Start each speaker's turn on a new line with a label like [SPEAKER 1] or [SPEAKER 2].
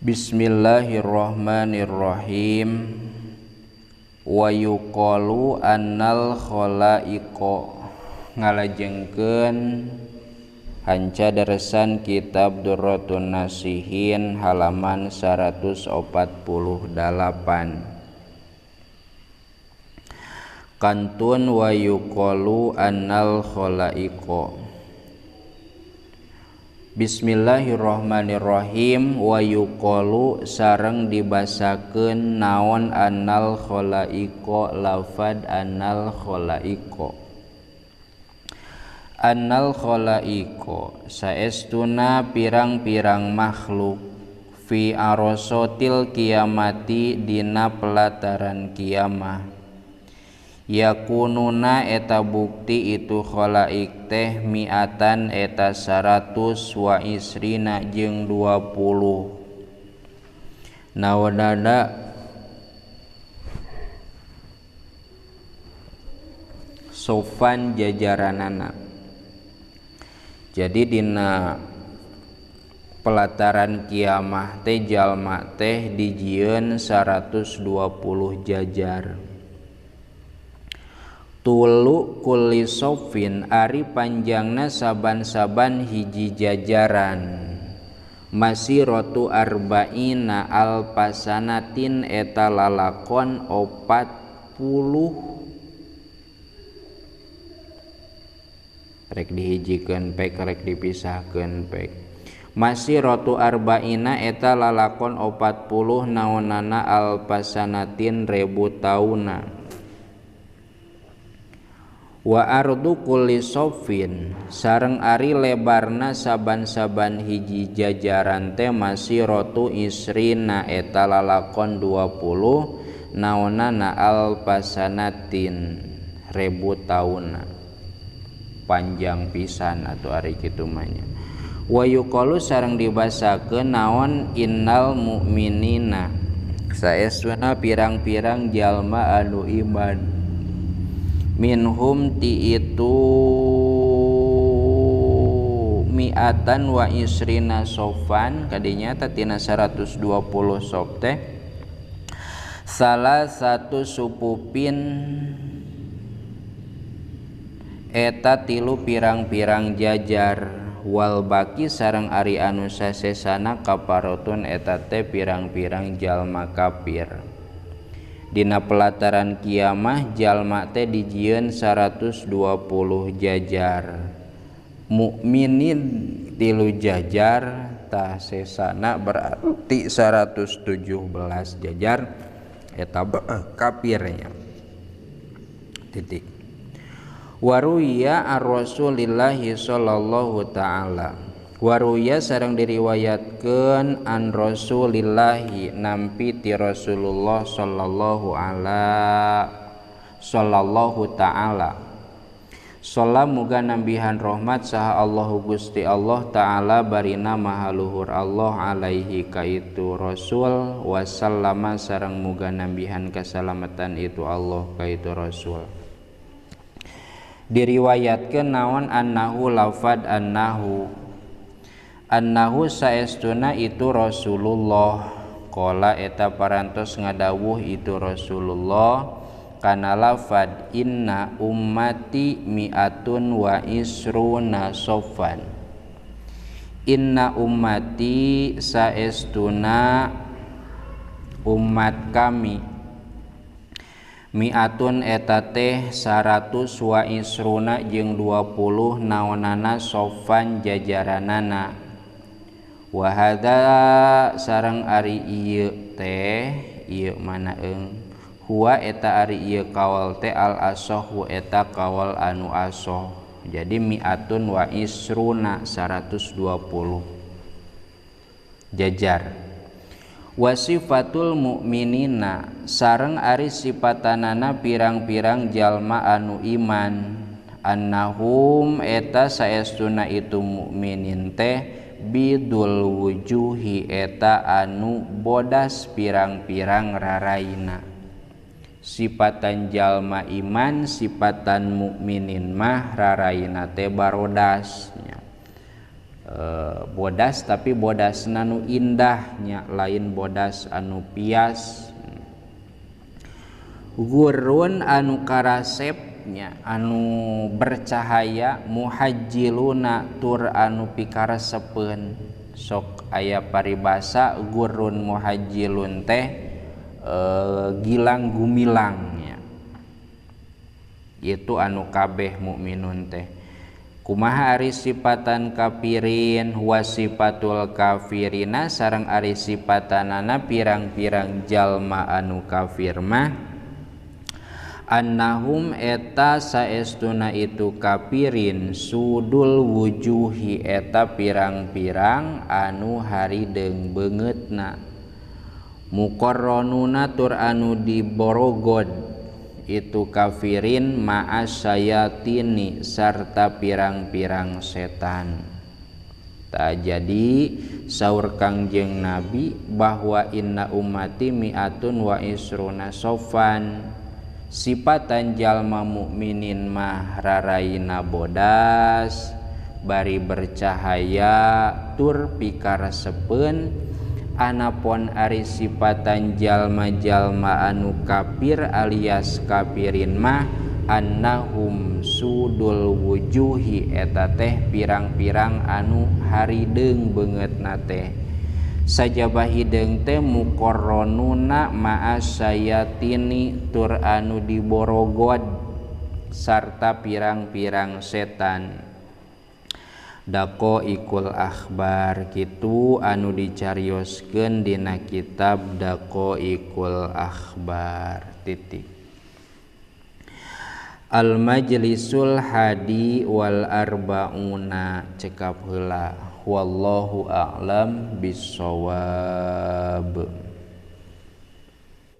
[SPEAKER 1] Bismillahirrahmanirrahim. Wa yuqalu annal khalaiqa ngalajengkeun hanca daresan kitab Durratun Nasihin halaman 148. Kantun wa yuqalu annal khalaiqa. Bismillahirrahmanirrahim. Wa yuqalu sareng dibasakeun naon annal khalaiqa lafad annal khalaiqa. Annal khalaiqa saestuna pirang-pirang makhluk fi arosotil kiamati dina pelataran kiamah. Yakununa eta bukti itu khalaik teh miatan eta 100 wa isrina jeung 20 nawadada sofan jajaranana. Jadi dina pelataran kiamah teh jalma teh dijieun 120 jajar. Tulu kulli sofin ari panjangna saban-saban hiji jajaran. Masiratu arba'ina alpasanatin eta lalakon 40 rek dihijikeun pek rek dipisahkeun pek. Masiratu arba'ina eta lalakon 40 naonana alpasanatin 1000 tauna. Wa ardu kulli sofin sareng ari lebarna saban-saban hiji jajaran teh masiratu isrina eta lalakon 20 naonana alpasanatin 1000 tauna. Panjang pisan atuh ari kitu mah nya. Wa yuqalu sareng dibasakeun naon innal mu'minina saestuna pirang-pirang jalma anu iman. Minhum ti itu mi'atan wa isrina sofan kadinya tatina 120 sof teh salah satu supupin eta tilu pirang-pirang jajar wal baki sareng ari anu sasesana kaparotun eta teh pirang-pirang jalma kafir. Dina pelataran kiamah jalma teh dijieun 120 jajar. Mukminin tilu jajar tah sesana berarti 117 jajar eta kafirnya. Titik. Waruya ar-Rasulillahi sallallahu taala. Waruya sareng diriwayatkeun an Rasulillahi nampi ti Rasulullah sallallahu taala. Shalla muga nambihan rahmat saha Allahu Gusti Allah taala barina maha luhur Allah alaihi kaitu Rasul wasallama sareng muga nambihan kasalamatan itu Allah kaitu Rasul. Diriwayatkeun naon annahu lafad annahu saestuna itu Rasulullah qala eta parantos ngadawuh itu Rasulullah kana lafad inna ummati mi'atun wa isruna sofan. Inna ummati saestuna umat kami mi'atun eta teh 100 wa isruna jeung 20 naonana sofan jajaranana. Wa hadza sareng ari ieu teh ieu manaeung huwa eta ari ieu kawal teh al asohu eta kawal anu asoh. Jadi mi'atun wa isruna 120 jajar. Wasifatul mu'minina sareng ari sipatanana pirang-pirang jalma anu iman. Annahum eta saestuna itu mukminin teh bidul wujuhi eta anu bodas pirang-pirang raraina. Sipatan jalma iman sipatan mukminin mah raraina teh barodasnya. bodas tapi bodas anu indahnya lain bodas anu pias. Gurun anu karasepnya anu bercahaya, muhajjiluna tur anu pikaresepeun. Sok aya paribasa gurun muhajjilun teh gilang gumilangnya, itu anu kabeh mukminun teh. Kumaha ari sifatan kafirin wa sifatul kafirina sareng ari sifatanana pirang-pirang jalma anu kafir mah annahum eta saestuna itu kafirin sudul wujuhi eta pirang-pirang anu harideung beungeutna, muqarronuna tur anu diborogod itu kafirin ma'as sayatini sarta pirang-pirang setan. Tak jadi saur Kangjeng Nabi bahwa inna ummati mi'atun wa isruna sofan, sifatan jalma mukminin mah raraina bodas bari bercahaya tur pikaresepeun. Anapun ari sifatan jalma-jalma anu kafir alias kafirin mah annahum sudul wujuhi eta teh pirang-pirang anu harideung beungeutna teh. Sajabah hideung teh muqarronuna ma'as sayatini tur anu diborogod sarta pirang-pirang setan. Dako ikul akhbar kitu anu dicarioskeun dina kitab Dako ikul akhbar titik. Al majlisul hadi wal arbauna cekap heula wallahu a'lam bissawab.